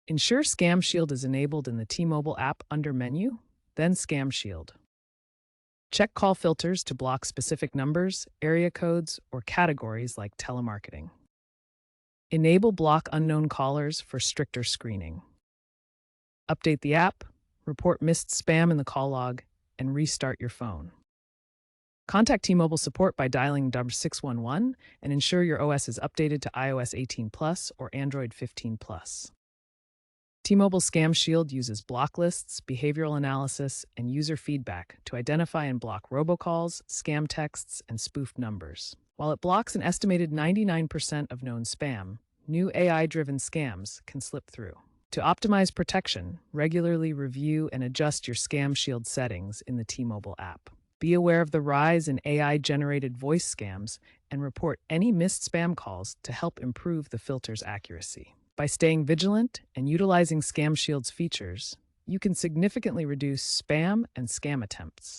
Ensure Scam Shield is enabled in the T-Mobile app under Menu, then Scam Shield. Check call filters to block specific numbers, area codes, or categories like telemarketing. Enable block unknown callers for stricter screening. Update the app, report missed spam in the call log, and restart your phone. Contact T-Mobile support by dialing *611 and ensure your OS is updated to iOS 18 Plus or Android 15 Plus. T-Mobile Scam Shield uses block lists, behavioral analysis, and user feedback to identify and block robocalls, scam texts, and spoofed numbers. While it blocks an estimated 99% of known spam, new AI-driven scams can slip through. To optimize protection, regularly review and adjust your Scam Shield settings in the T-Mobile app. Be aware of the rise in AI-generated voice scams and report any missed spam calls to help improve the filter's accuracy. By staying vigilant and utilizing Scam Shield's features, you can significantly reduce spam and scam attempts.